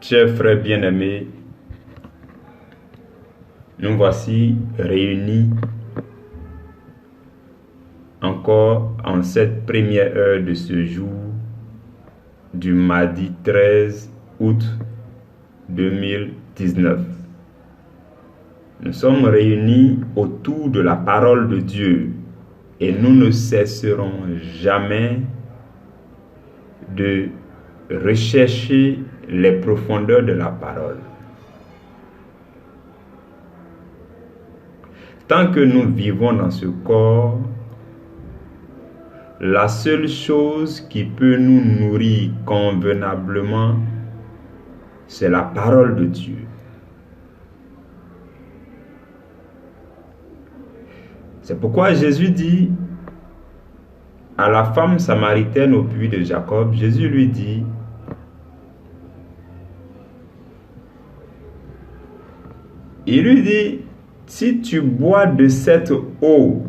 Chers frères bien-aimés, nous voici réunis encore en cette première heure de ce jour du mardi 13 août 2019. Nous sommes réunis autour de la parole de Dieu et nous ne cesserons jamais de rechercher les profondeurs de la parole. Tant que nous vivons dans ce corps, la seule chose qui peut nous nourrir convenablement, c'est la parole de Dieu. C'est pourquoi Jésus dit à la femme samaritaine au puits de Jacob, Jésus lui dit, il lui dit, si tu bois de cette eau,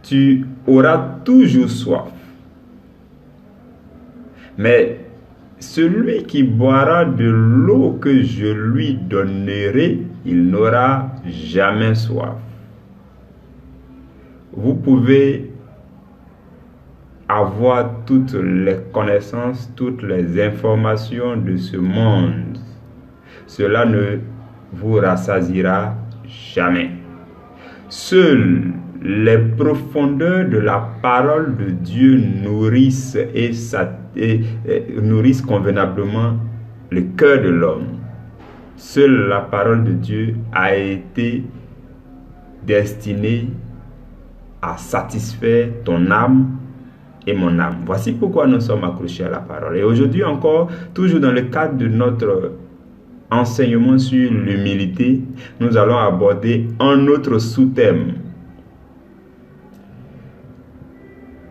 tu auras toujours soif. Mais celui qui boira de l'eau que je lui donnerai, il n'aura jamais soif. Vous pouvez avoir toutes les connaissances, toutes les informations de ce monde. Cela ne vous rassasiera jamais. Seules les profondeurs de la parole de Dieu nourrissent nourrissent convenablement le cœur de l'homme. Seule la parole de Dieu a été destinée à satisfaire ton âme et mon âme. Voici pourquoi nous sommes accrochés à la parole. Et aujourd'hui encore, toujours dans le cadre de notre enseignement sur l'humilité, nous allons aborder un autre sous-thème.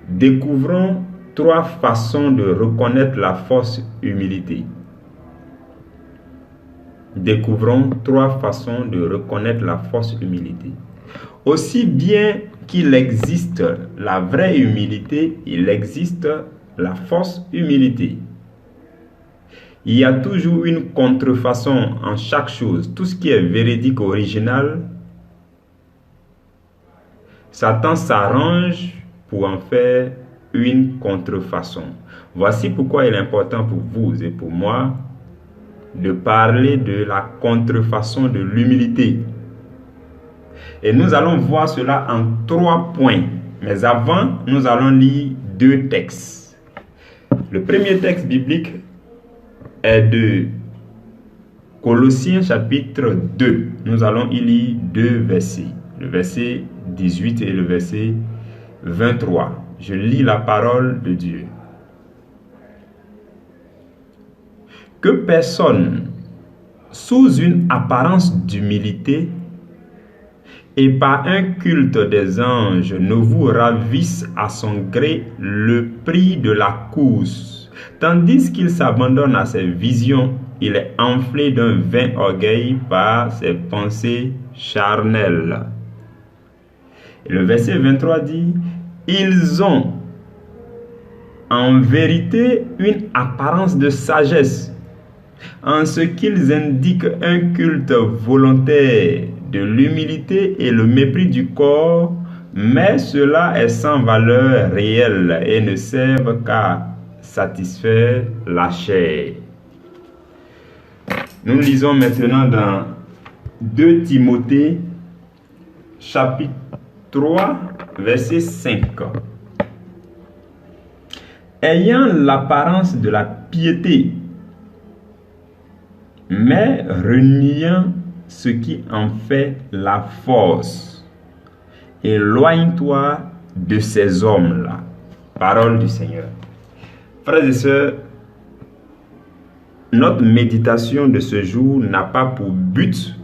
Découvrons 3 façons de reconnaître la fausse humilité. Découvrons 3 façons de reconnaître la fausse humilité. Aussi bien qu'il existe la vraie humilité, il existe la fausse humilité. Il y a toujours une contrefaçon en chaque chose. Tout ce qui est véridique, original, Satan s'arrange pour en faire une contrefaçon. Voici pourquoi il est important pour vous et pour moi de parler de la contrefaçon de l'humilité. Et nous allons voir cela en 3 points. Mais avant, nous allons lire 2 textes. Le premier texte biblique est de Colossiens chapitre 2. Nous allons y lire 2 versets. Le verset 18 et le verset 23. Je lis la parole de Dieu. Que personne, sous une apparence d'humilité et par un culte des anges, ne vous ravisse à son gré le prix de la course. Tandis qu'il s'abandonne à ses visions, il est enflé d'un vain orgueil par ses pensées charnelles. Et le verset 23 dit, ils ont en vérité une apparence de sagesse, en ce qu'ils indiquent un culte volontaire de l'humilité et le mépris du corps, mais cela est sans valeur réelle et ne servent qu'à satisfaire la chair. Nous lisons maintenant dans 2 Timothée chapitre 3 verset 5. Ayant l'apparence de la piété, mais reniant ce qui en fait la force, éloigne-toi de ces hommes-là. Parole du Seigneur. Frères et sœurs, notre méditation de ce jour n'a pas pour but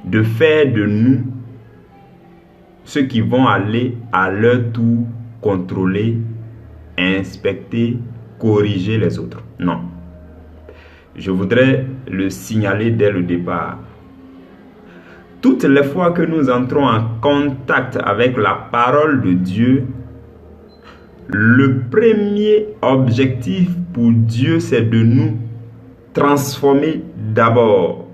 de faire de nous ceux qui vont aller à leur tour contrôler, inspecter, corriger les autres. Non. Je voudrais le signaler dès le départ. Toutes les fois que nous entrons en contact avec la parole de Dieu, le premier objectif pour Dieu, c'est de nous transformer d'abord.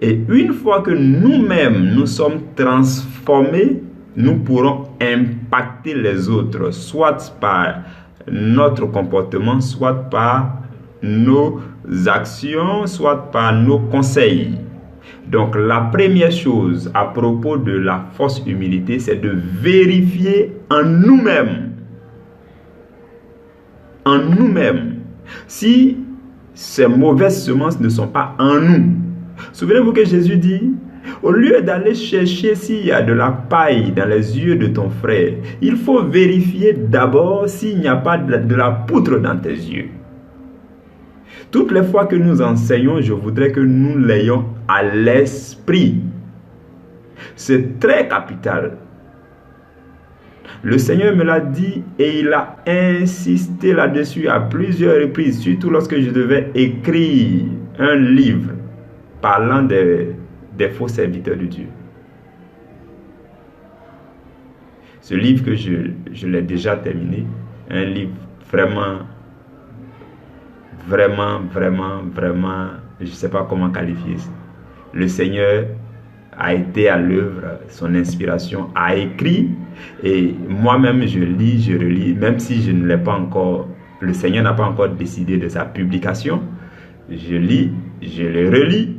Et une fois que nous-mêmes nous sommes transformés, nous pourrons impacter les autres, soit par notre comportement, soit par nos actions, soit par nos conseils. Donc la première chose à propos de la fausse humilité, c'est de vérifier en nous-mêmes. En nous-mêmes. Si ces mauvaises semences ne sont pas en nous. Souvenez-vous que Jésus dit, au lieu d'aller chercher s'il y a de la paille dans les yeux de ton frère, il faut vérifier d'abord s'il n'y a pas de la poutre dans tes yeux. Toutes les fois que nous enseignons, je voudrais que nous l'ayons à l'esprit. C'est très capital. Le Seigneur me l'a dit et il a insisté là-dessus à plusieurs reprises, surtout lorsque je devais écrire un livre parlant des faux serviteurs de Dieu. Ce livre que je l'ai déjà terminé, un livre vraiment, je ne sais pas comment qualifier ça. Le Seigneur a été à l'œuvre, son inspiration a écrit et moi-même je lis, je relis, même si je ne l'ai pas encore, le Seigneur n'a pas encore décidé de sa publication, je lis, je le relis,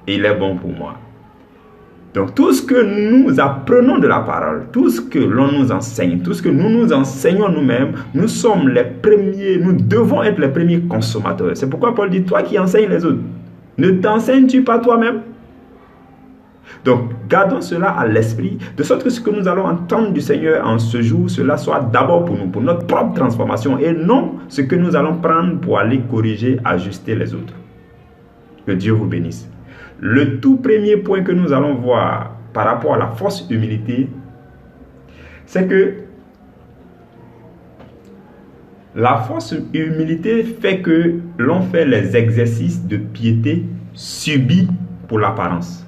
et il est bon pour moi. Donc tout ce que nous apprenons de la parole, tout ce que l'on nous enseigne, tout ce que nous nous enseignons nous-mêmes, nous sommes les premiers, nous devons être les premiers consommateurs. C'est pourquoi Paul dit, toi qui enseignes les autres, ne t'enseignes-tu pas toi-même? Donc, gardons cela à l'esprit, de sorte que ce que nous allons entendre du Seigneur en ce jour, cela soit d'abord pour nous, pour notre propre transformation, et non ce que nous allons prendre pour aller corriger, ajuster les autres. Que Dieu vous bénisse. Le tout premier point que nous allons voir par rapport à la fausse humilité, c'est que la fausse humilité fait que l'on fait les exercices de piété subis pour l'apparence.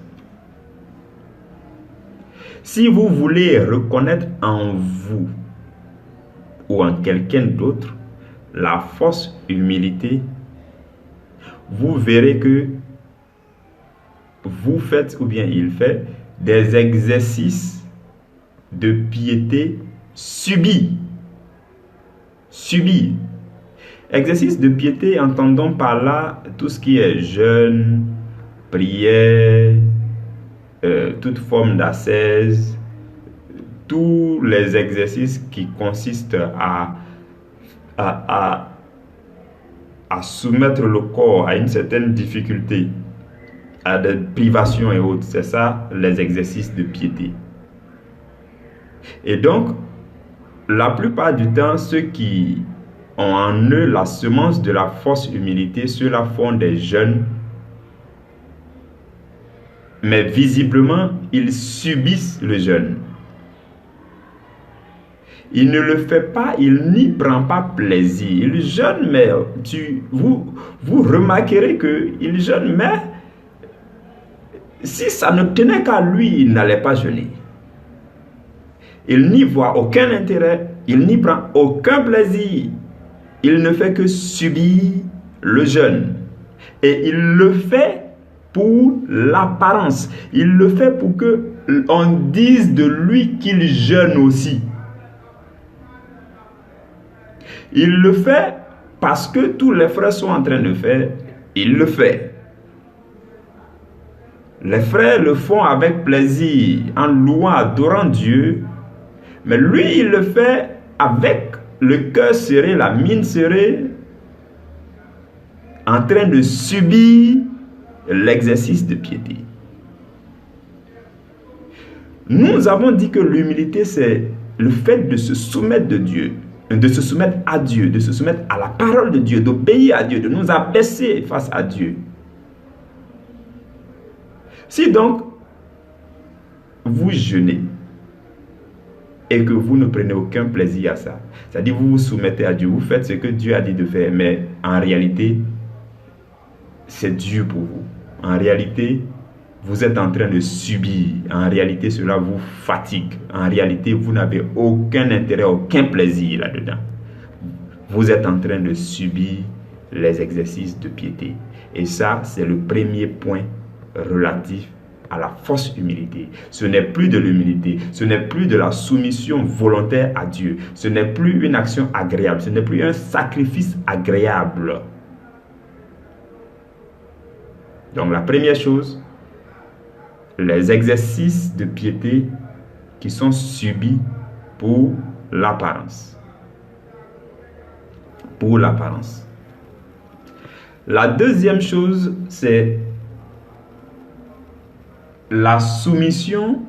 Si vous voulez reconnaître en vous ou en quelqu'un d'autre la fausse humilité, vous verrez que vous faites, ou bien il fait, des exercices de piété subis. Subis. Exercice de piété, entendons par là tout ce qui est jeûne, prière, toute forme d'ascèse, tous les exercices qui consistent à soumettre le corps à une certaine difficulté, à des privations et autres. C'est ça les exercices de piété. Et donc, la plupart du temps, ceux qui ont en eux la semence de la fausse humilité, ceux-là font des jeûnes, mais visiblement, ils subissent le jeûne. Il ne le fait pas, il n'y prend pas plaisir. Il jeûne, mais vous remarquerez qu'il jeûne, mais si ça ne tenait qu'à lui, il n'allait pas jeûner. Il n'y voit aucun intérêt, il n'y prend aucun plaisir. Il ne fait que subir le jeûne. Et il le fait pour l'apparence. Il le fait pour que on dise de lui qu'il jeûne aussi. Il le fait parce que tous les frères sont en train de faire. Il le fait. Les frères le font avec plaisir, en louant, adorant Dieu. Mais lui, il le fait avec le cœur serré, la mine serrée, en train de subir l'exercice de piété. Nous avons dit que l'humilité, c'est le fait de se soumettre de Dieu, de se soumettre à Dieu, de se soumettre à la parole de Dieu, d'obéir à Dieu, de nous abaisser face à Dieu. Si donc vous jeûnez et que vous ne prenez aucun plaisir à ça, c'est-à-dire vous vous soumettez à Dieu, vous faites ce que Dieu a dit de faire, mais en réalité, c'est dur pour vous. En réalité, vous êtes en train de subir. En réalité, cela vous fatigue. En réalité, vous n'avez aucun intérêt, aucun plaisir là-dedans. Vous êtes en train de subir les exercices de piété. Et ça, c'est le premier point relatif à la fausse humilité. Ce n'est plus de l'humilité, ce n'est plus de la soumission volontaire à Dieu, ce n'est plus une action agréable, ce n'est plus un sacrifice agréable. Donc la première chose, les exercices de piété qui sont subis pour l'apparence. Pour l'apparence. La deuxième chose, c'est la soumission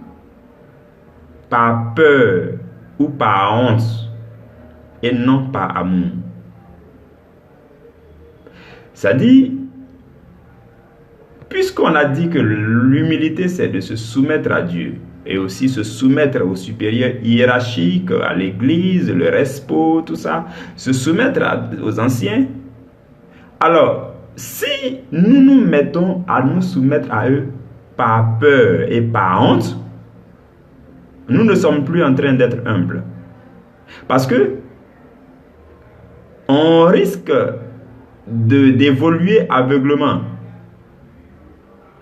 par peur ou par honte et non par amour. C'est-à-dire, puisqu'on a dit que l'humilité c'est de se soumettre à Dieu et aussi se soumettre aux supérieurs hiérarchiques, à l'église, le respo, tout ça, se soumettre aux anciens, alors si nous nous mettons à nous soumettre à eux par peur et par honte, nous ne sommes plus en train d'être humbles. Parce que on risque d'évoluer aveuglement.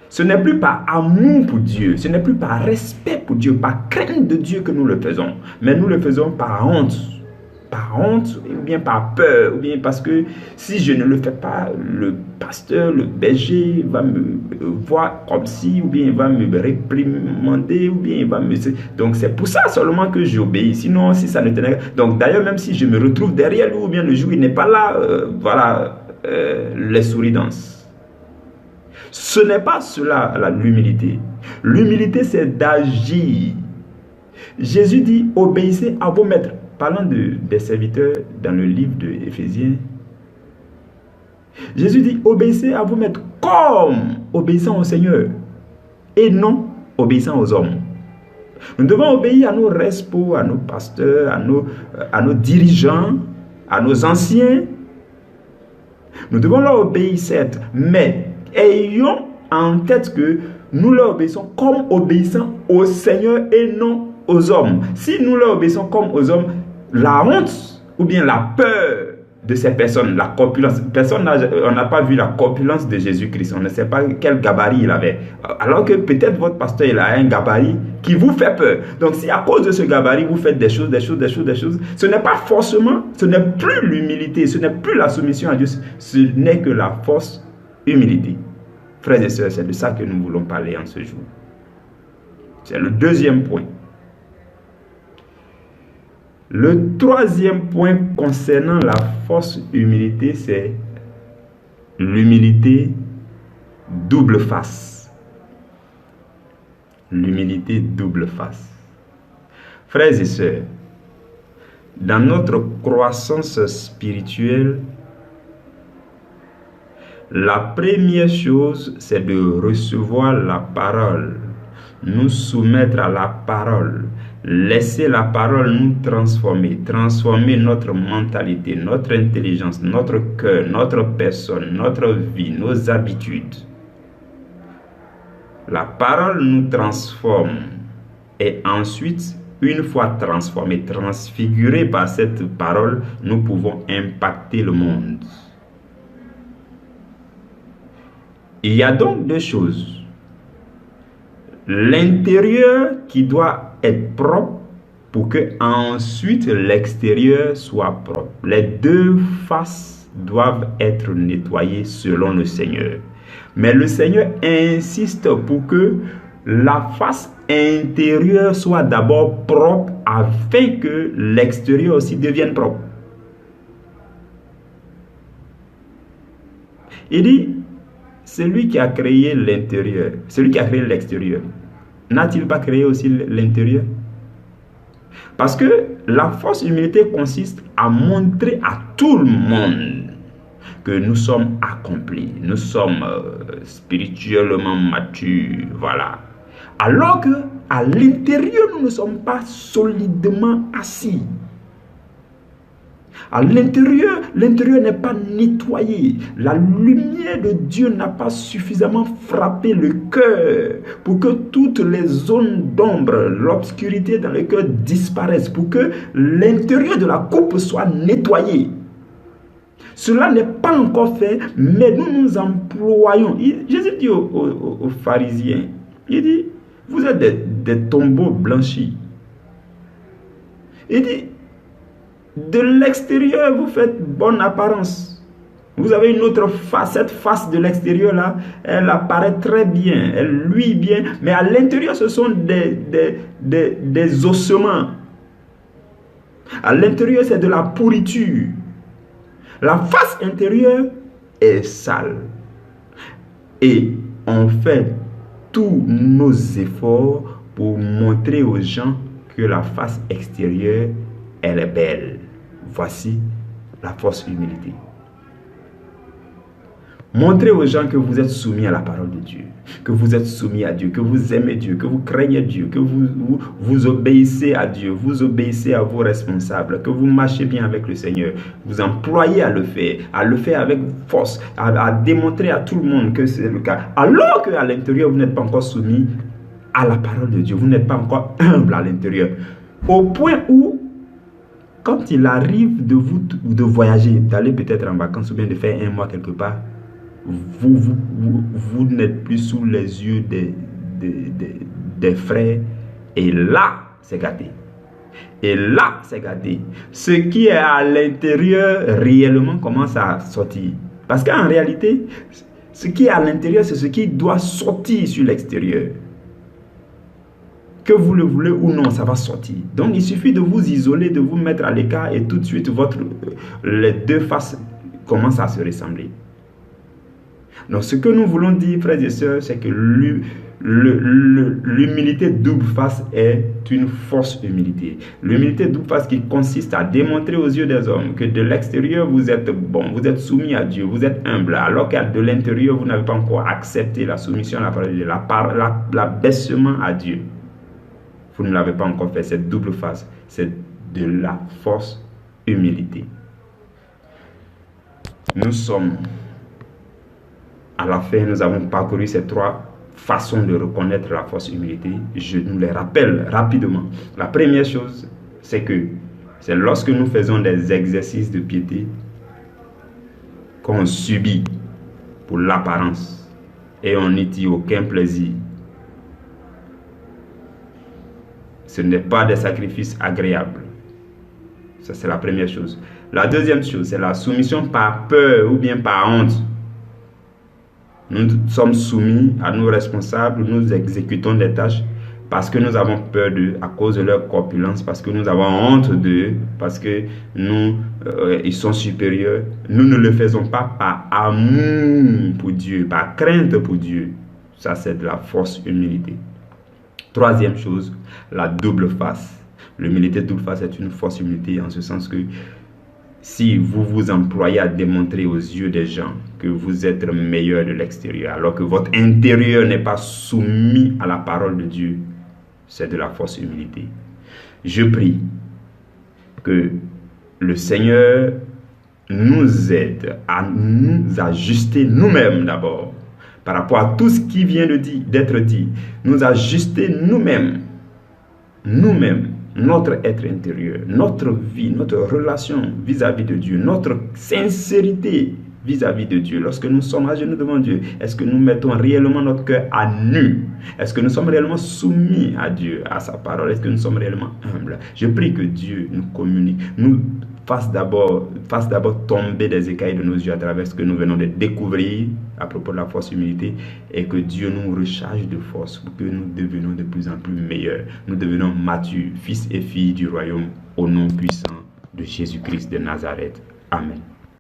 Ce n'est plus par amour pour Dieu, ce n'est plus par respect pour Dieu, par crainte de Dieu que nous le faisons, mais nous le faisons par honte. Par honte, ou bien par peur, ou bien parce que si je ne le fais pas, le pasteur, le berger va me voir comme si, ou bien il va me réprimander, ou bien il va me... Donc c'est pour ça seulement que j'obéis, sinon si ça ne tenait... Donc d'ailleurs même si je me retrouve derrière lui, ou bien le jour il n'est pas là, voilà, les souris dansent. Ce n'est pas cela l'humilité. L'humilité c'est d'agir. Jésus dit, obéissez à vos maîtres. Parlant des serviteurs dans le livre de Éphésiens, Jésus dit, obéissez à vos maîtres comme obéissant au Seigneur et non obéissant aux hommes. Nous devons obéir à nos respos, à nos pasteurs, à nos dirigeants, à nos anciens. Nous devons leur obéir, certes, mais ayons en tête que nous leur obéissons comme obéissant au Seigneur et non aux hommes. Si nous leur obéissons comme aux hommes, la honte ou bien la peur de ces personnes, la corpulence, on n'a pas vu la corpulence de Jésus-Christ, on ne sait pas quel gabarit il avait, alors que peut-être votre pasteur il a un gabarit qui vous fait peur. Donc si à cause de ce gabarit vous faites des choses, ce n'est pas forcément, ce n'est plus l'humilité, ce n'est plus la soumission à Dieu, ce n'est que la fausse humilité. Frères et sœurs, c'est de ça que nous voulons parler en ce jour. C'est le deuxième point. Le troisième point concernant la fausse humilité, c'est l'humilité double face. L'humilité double face. Frères et sœurs, dans notre croissance spirituelle, la première chose, c'est de recevoir la parole, nous soumettre à la parole, laisser la parole nous transformer notre mentalité, notre intelligence, notre cœur, notre personne, notre vie, nos habitudes. La parole nous transforme et ensuite, une fois transformés, transfigurés par cette parole, nous pouvons impacter le monde. Il y a donc deux choses. L'intérieur qui doit être propre pour que ensuite l'extérieur soit propre. Les deux faces doivent être nettoyées selon le Seigneur. Mais le Seigneur insiste pour que la face intérieure soit d'abord propre afin que l'extérieur aussi devienne propre. Il dit, celui qui a créé l'intérieur, celui qui a créé l'extérieur, n'a-t-il pas créé aussi l'intérieur? Parce que la fausse humilité consiste à montrer à tout le monde que nous sommes accomplis, nous sommes spirituellement matures, voilà. Alors que à l'intérieur, nous ne sommes pas solidement assis. À l'intérieur, l'intérieur n'est pas nettoyé. La lumière de Dieu n'a pas suffisamment frappé le cœur pour que toutes les zones d'ombre, l'obscurité dans le cœur disparaissent, pour que l'intérieur de la coupe soit nettoyé. Cela n'est pas encore fait, mais nous nous employons. Jésus dit aux pharisiens, il dit, vous êtes des tombeaux blanchis. Il dit, de l'extérieur, vous faites bonne apparence. Vous avez une autre face, cette face de l'extérieur là, elle apparaît très bien, elle luit bien, mais à l'intérieur, ce sont des ossements. À l'intérieur, c'est de la pourriture. La face intérieure est sale. Et on fait tous nos efforts pour montrer aux gens que la face extérieure, elle est belle. Voici la fausse humilité. Montrez aux gens que vous êtes soumis à la parole de Dieu, que vous êtes soumis à Dieu, que vous aimez Dieu, que vous craignez Dieu, que vous obéissez à Dieu, vous obéissez à vos responsables, que vous marchez bien avec le Seigneur, vous employez à le faire avec force, à démontrer à tout le monde que c'est le cas. Alors qu'à l'intérieur, vous n'êtes pas encore soumis à la parole de Dieu, vous n'êtes pas encore humble à l'intérieur. Au point où, quand il arrive de voyager, d'aller peut-être en vacances ou bien de faire un mois quelque part, vous n'êtes plus sous les yeux des frères. Et là, c'est gâté. Et là, c'est gâté. Ce qui est à l'intérieur, réellement, commence à sortir. Parce qu'en réalité, ce qui est à l'intérieur, c'est ce qui doit sortir sur l'extérieur. Que vous le voulez ou non, ça va sortir. Donc, il suffit de vous isoler, de vous mettre à l'écart et tout de suite, les deux faces commencent à se ressembler. Donc, ce que nous voulons dire, frères et sœurs, c'est que l'humilité double face est une fausse humilité. L'humilité double face qui consiste à démontrer aux yeux des hommes que de l'extérieur, vous êtes bon, vous êtes soumis à Dieu, vous êtes humble, alors qu'à de l'intérieur, vous n'avez pas encore accepté la soumission à la parole de Dieu, l'abaissement à Dieu. Vous ne l'avez pas encore fait, cette double face, c'est de la fausse humilité. Nous sommes à la fin, nous avons parcouru ces trois façons de reconnaître la fausse humilité. Je nous les rappelle rapidement. La première chose, c'est que c'est lorsque nous faisons des exercices de piété qu'on subit pour l'apparence et on n'y tire aucun plaisir. Ce n'est pas des sacrifices agréables. Ça, c'est la première chose. La deuxième chose, c'est la soumission par peur ou bien par honte. Nous sommes soumis à nos responsables, nous exécutons des tâches parce que nous avons peur d'eux, à cause de leur corpulence, parce que nous avons honte d'eux, parce que ils sont supérieurs. Nous ne le faisons pas par amour pour Dieu, par crainte pour Dieu. Ça, c'est de la fausse humilité. Troisième chose, la double face. L'humilité double face est une fausse humilité en ce sens que si vous vous employez à démontrer aux yeux des gens que vous êtes meilleur de l'extérieur, alors que votre intérieur n'est pas soumis à la parole de Dieu, c'est de la fausse humilité. Je prie que le Seigneur nous aide à nous ajuster nous-mêmes d'abord, par rapport à tout ce qui vient d'être dit, nous ajuster nous-mêmes, notre être intérieur, notre vie, notre relation vis-à-vis de Dieu, notre sincérité vis-à-vis de Dieu. Lorsque nous sommes à genoux devant Dieu, est-ce que nous mettons réellement notre cœur à nu? Est-ce que nous sommes réellement soumis à Dieu, à sa parole? Est-ce que nous sommes réellement humbles? Je prie que Dieu nous communique, nous fasse d'abord tomber des écailles de nos yeux à travers ce que nous venons de découvrir à propos de la fausse humilité, et que Dieu nous recharge de force pour que nous devenions de plus en plus meilleurs. Nous devenons matures, fils et filles du royaume, au nom puissant de Jésus-Christ de Nazareth. Amen.